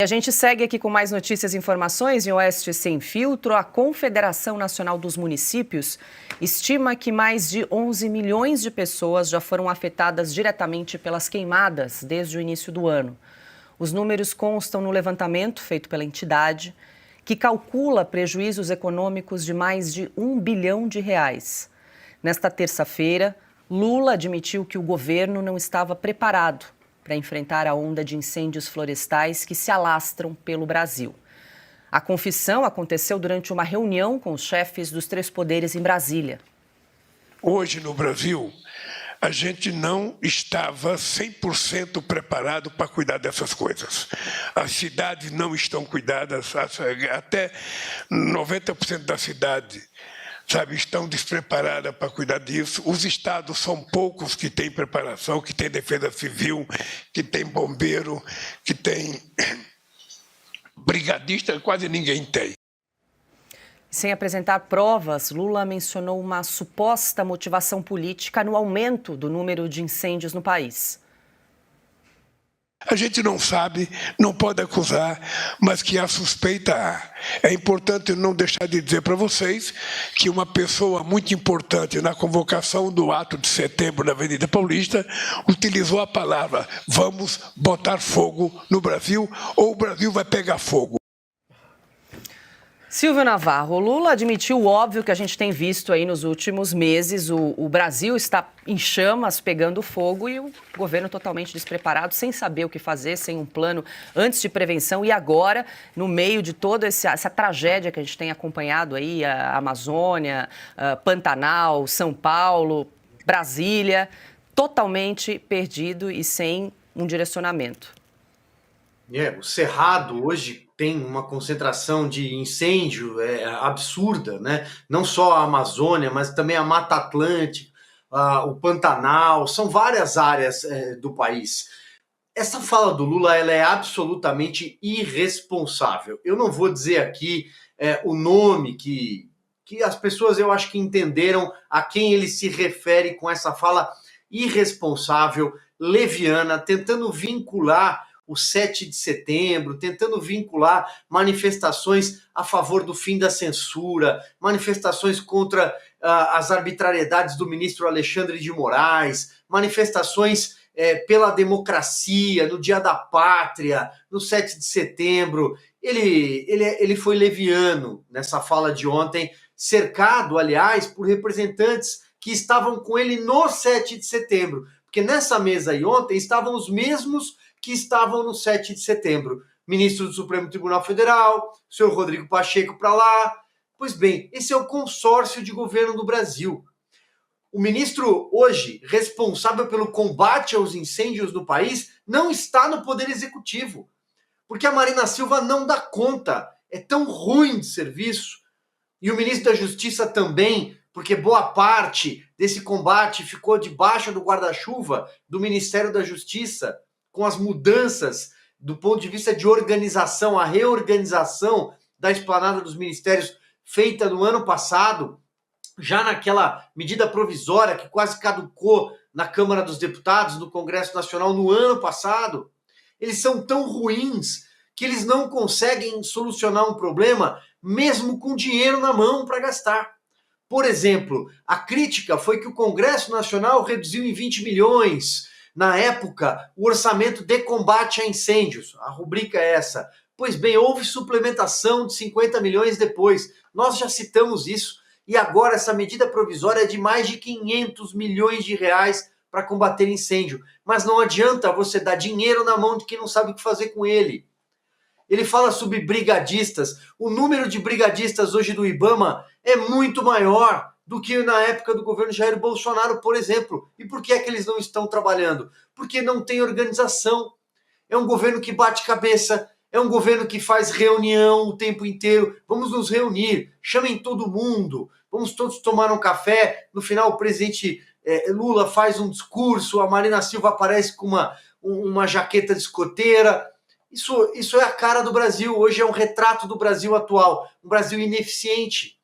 A gente segue aqui com mais notícias e informações em Oeste Sem Filtro. A Confederação Nacional dos Municípios estima que mais de 11 milhões de pessoas já foram afetadas diretamente pelas queimadas desde o início do ano. Os números constam no levantamento feito pela entidade, que calcula prejuízos econômicos de mais de R$ 1 bilhão. Nesta terça-feira, Lula admitiu que o governo não estava preparado para enfrentar a onda de incêndios florestais que se alastram pelo Brasil. A confissão aconteceu durante uma reunião com os chefes dos 3 poderes em Brasília. Hoje, no Brasil, a gente não estava 100% preparado para cuidar dessas coisas. As cidades não estão cuidadas, até 90% da cidade estão despreparadas para cuidar disso. Os estados são poucos que têm preparação, que têm defesa civil, que têm bombeiro, que têm brigadista, quase ninguém tem. Sem apresentar provas, Lula mencionou uma suposta motivação política no aumento do número de incêndios no país. A gente não sabe, não pode acusar, mas que a suspeita há. É importante não deixar de dizer para vocês que uma pessoa muito importante na convocação do ato de setembro na Avenida Paulista utilizou a palavra "vamos botar fogo no Brasil" ou "o Brasil vai pegar fogo". Silvio Navarro, Lula admitiu o óbvio que a gente tem visto aí nos últimos meses. O Brasil está em chamas, pegando fogo, e o governo totalmente despreparado, sem saber o que fazer, sem um plano antes de prevenção. E agora, no meio de toda essa tragédia que a gente tem acompanhado aí, a Amazônia, a Pantanal, São Paulo, Brasília, totalmente perdido e sem um direcionamento. O Cerrado hoje tem uma concentração de incêndio absurda, né? Não só a Amazônia, mas também a Mata Atlântica, o Pantanal, são várias áreas do país. Essa fala do Lula, ela é absolutamente irresponsável. Eu não vou dizer aqui o nome que as pessoas, eu acho que entenderam a quem ele se refere com essa fala irresponsável, leviana, tentando vincular o 7 de setembro, tentando vincular manifestações a favor do fim da censura, manifestações contra as arbitrariedades do ministro Alexandre de Moraes, manifestações pela democracia, no Dia da Pátria, no 7 de setembro. Ele foi leviano nessa fala de ontem, cercado, aliás, por representantes que estavam com ele no 7 de setembro, porque nessa mesa aí ontem estavam os mesmos que estavam no 7 de setembro. Ministro do Supremo Tribunal Federal, o senhor Rodrigo Pacheco para lá. Pois bem, esse é o consórcio de governo do Brasil. O ministro, hoje, responsável pelo combate aos incêndios no país, não está no Poder Executivo, porque a Marina Silva não dá conta. É tão ruim de serviço. E o ministro da Justiça também, porque boa parte desse combate ficou debaixo do guarda-chuva do Ministério da Justiça, com as mudanças do ponto de vista de organização, a reorganização da esplanada dos ministérios feita no ano passado, já naquela medida provisória que quase caducou na Câmara dos Deputados, no Congresso Nacional no ano passado. Eles são tão ruins que eles não conseguem solucionar um problema mesmo com dinheiro na mão para gastar. Por exemplo, a crítica foi que o Congresso Nacional reduziu em 20 milhões, na época, o orçamento de combate a incêndios. A rubrica é essa. Pois bem, houve suplementação de 50 milhões depois. Nós já citamos isso. E agora essa medida provisória é de mais de 500 milhões de reais para combater incêndio. Mas não adianta você dar dinheiro na mão de quem não sabe o que fazer com ele. Ele fala sobre brigadistas. O número de brigadistas hoje do IBAMA é muito maior do que na época do governo Jair Bolsonaro, por exemplo. E por que é que eles não estão trabalhando? Porque não tem organização. É um governo que bate cabeça, é um governo que faz reunião o tempo inteiro. Vamos nos reunir, chamem todo mundo, vamos todos tomar um café. No final, o presidente Lula faz um discurso, a Marina Silva aparece com uma jaqueta de escoteira. Isso é a cara do Brasil. Hoje é um retrato do Brasil atual, um Brasil ineficiente.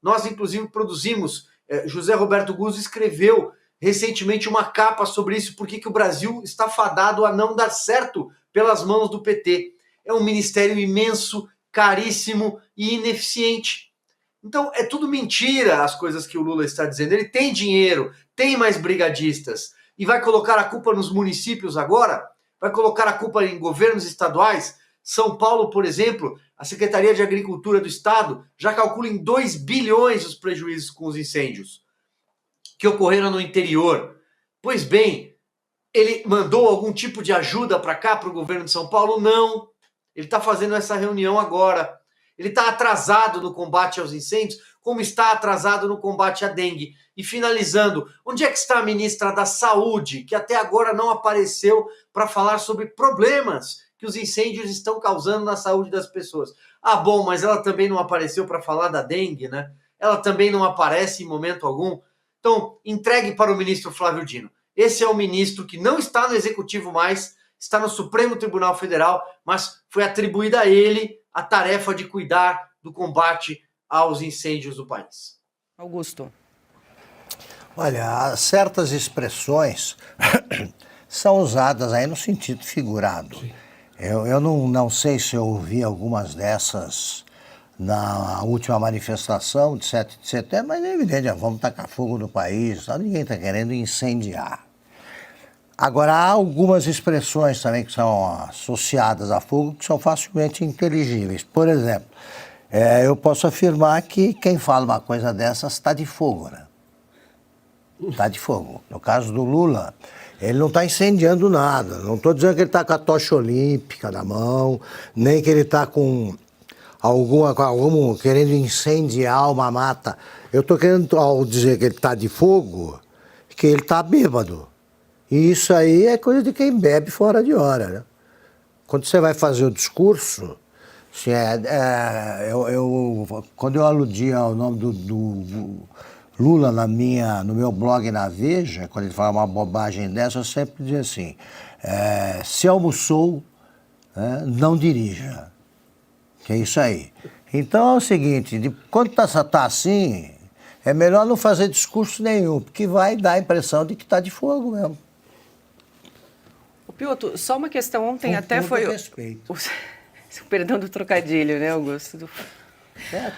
Nós, inclusive, produzimos, José Roberto Guzzo escreveu recentemente uma capa sobre isso, por que o Brasil está fadado a não dar certo pelas mãos do PT. é um ministério imenso, caríssimo e ineficiente. Então, é tudo mentira as coisas que o Lula está dizendo. Ele tem dinheiro, tem mais brigadistas, e vai colocar a culpa nos municípios agora? Vai colocar a culpa em governos estaduais? São Paulo, por exemplo, a Secretaria de Agricultura do Estado já calcula em 2 bilhões os prejuízos com os incêndios que ocorreram no interior. Pois bem, ele mandou algum tipo de ajuda para cá, para o governo de São Paulo? Não. Ele está fazendo essa reunião agora. Ele está atrasado no combate aos incêndios, como está atrasado no combate à dengue. E finalizando, onde é que está a ministra da Saúde, que até agora não apareceu para falar sobre problemas que os incêndios estão causando na saúde das pessoas? Ah, bom, mas ela também não apareceu para falar da dengue, né? Ela também não aparece em momento algum. Então, entregue para o ministro Flávio Dino. Esse é o ministro que não está no Executivo mais, está no Supremo Tribunal Federal, mas foi atribuída a ele a tarefa de cuidar do combate aos incêndios do país. Augusto. Olha, certas expressões são usadas aí no sentido figurado. Eu não sei se eu ouvi algumas dessas na última manifestação de 7 de setembro, mas é evidente, vamos tacar fogo no país, ninguém está querendo incendiar. Agora, há algumas expressões também que são associadas a fogo que são facilmente inteligíveis. Por exemplo, eu posso afirmar que quem fala uma coisa dessas está de fogo, né? Está de fogo. No caso do Lula, ele não está incendiando nada. Não estou dizendo que ele está com a tocha olímpica na mão, nem que ele está com algum querendo incendiar uma mata. Eu estou querendo, ao dizer que ele está de fogo, que ele está bêbado. E isso aí é coisa de quem bebe fora de hora, né? Quando você vai fazer o discurso, quando eu aludi ao nome do Lula no meu blog na Veja, quando ele fala uma bobagem dessa, eu sempre dizia assim, se almoçou, não dirija. Que é isso aí. Então é o seguinte, quando tá assim, é melhor não fazer discurso nenhum, porque vai dar a impressão de que está de fogo mesmo. Piotr, só uma questão, ontem até foi... respeito. Perdão do trocadilho, né, Augusto?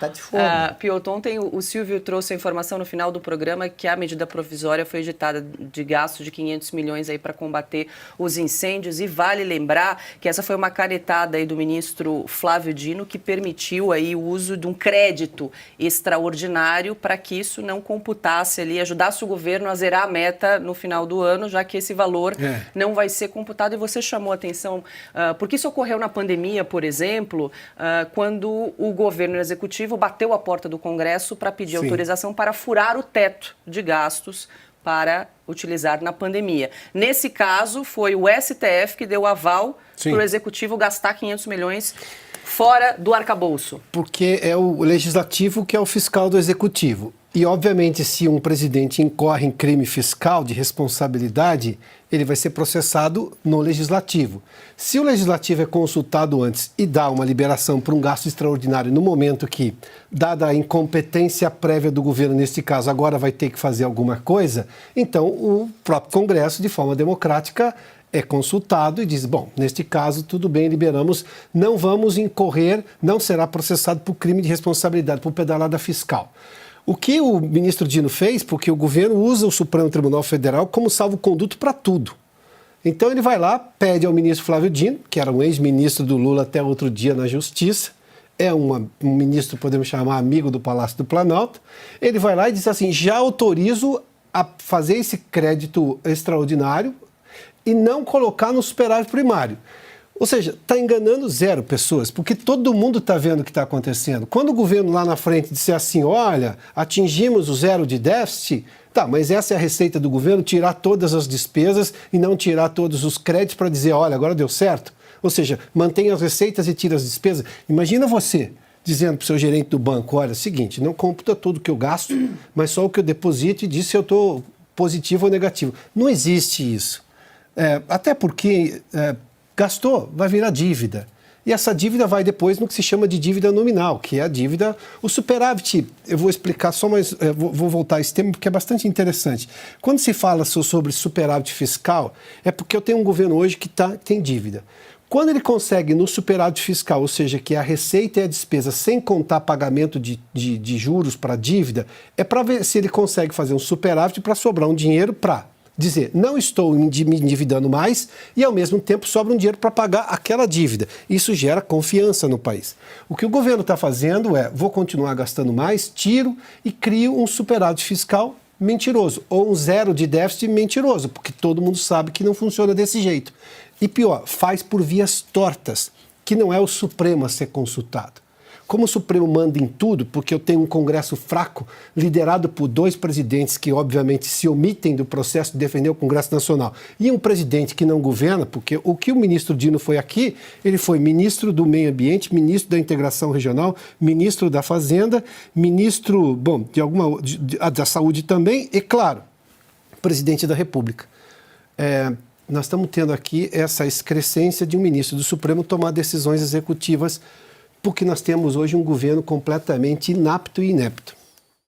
Tá de fogo. Piotr, ontem o Silvio trouxe a informação no final do programa que a medida provisória foi editada de gasto de 500 milhões aí para combater os incêndios, e vale lembrar que essa foi uma canetada aí do ministro Flávio Dino que permitiu aí o uso de um crédito extraordinário para que isso não computasse ali, ajudasse o governo a zerar a meta no final do ano, já que esse valor não vai ser computado. E você chamou a atenção, porque isso ocorreu na pandemia, por exemplo, quando o governo executivo bateu a porta do Congresso para pedir autorização para furar o teto de gastos para utilizar na pandemia. Nesse caso, foi o STF que deu aval para o Executivo gastar 500 milhões fora do arcabouço. Porque é o Legislativo que é o fiscal do Executivo. E, obviamente, se um presidente incorre em crime fiscal de responsabilidade, ele vai ser processado no Legislativo. Se o Legislativo é consultado antes e dá uma liberação para um gasto extraordinário no momento que, dada a incompetência prévia do governo, neste caso, agora vai ter que fazer alguma coisa, então o próprio Congresso, de forma democrática, é consultado e diz, bom, neste caso, tudo bem, liberamos, não vamos incorrer, não será processado por crime de responsabilidade, por pedalada fiscal. O que o ministro Dino fez, porque o governo usa o Supremo Tribunal Federal como salvo-conduto para tudo. Então ele vai lá, pede ao ministro Flávio Dino, que era um ex-ministro do Lula até outro dia na Justiça, é um ministro, podemos chamar, amigo do Palácio do Planalto, ele vai lá e diz assim, já autorizo a fazer esse crédito extraordinário e não colocar no superávit primário. Ou seja, está enganando 0 pessoas, porque todo mundo está vendo o que está acontecendo. Quando o governo lá na frente disser assim, olha, atingimos o 0 de déficit, tá, mas essa é a receita do governo, tirar todas as despesas e não tirar todos os créditos para dizer, olha, agora deu certo. Ou seja, mantém as receitas e tira as despesas. Imagina você dizendo para o seu gerente do banco, olha, é o seguinte, não computa tudo que eu gasto, mas só o que eu deposito e diz se eu estou positivo ou negativo. Não existe isso. Até porque... gastou, vai virar dívida. E essa dívida vai depois no que se chama de dívida nominal, que é a dívida, o superávit. Eu vou explicar só mais, vou voltar a esse tema porque é bastante interessante. Quando se fala sobre superávit fiscal, é porque eu tenho um governo hoje que tem dívida. Quando ele consegue no superávit fiscal, ou seja, que a receita e a despesa sem contar pagamento de juros para dívida, é para ver se ele consegue fazer um superávit para sobrar um dinheiro para dizer, não estou me endividando mais e ao mesmo tempo sobra um dinheiro para pagar aquela dívida. Isso gera confiança no país. O que o governo está fazendo é, vou continuar gastando mais, tiro e crio um superávit fiscal mentiroso, ou um zero de déficit mentiroso, porque todo mundo sabe que não funciona desse jeito. E pior, faz por vias tortas, que não é o Supremo a ser consultado. Como o Supremo manda em tudo, porque eu tenho um Congresso fraco, liderado por 2 presidentes que, obviamente, se omitem do processo de defender o Congresso Nacional, e um presidente que não governa, porque o que o ministro Dino foi aqui, ele foi ministro do Meio Ambiente, ministro da Integração Regional, ministro da Fazenda, ministro, da Saúde também, e, claro, presidente da República. Nós estamos tendo aqui essa excrescência de um ministro do Supremo tomar decisões executivas, porque nós temos hoje um governo completamente inapto e inepto.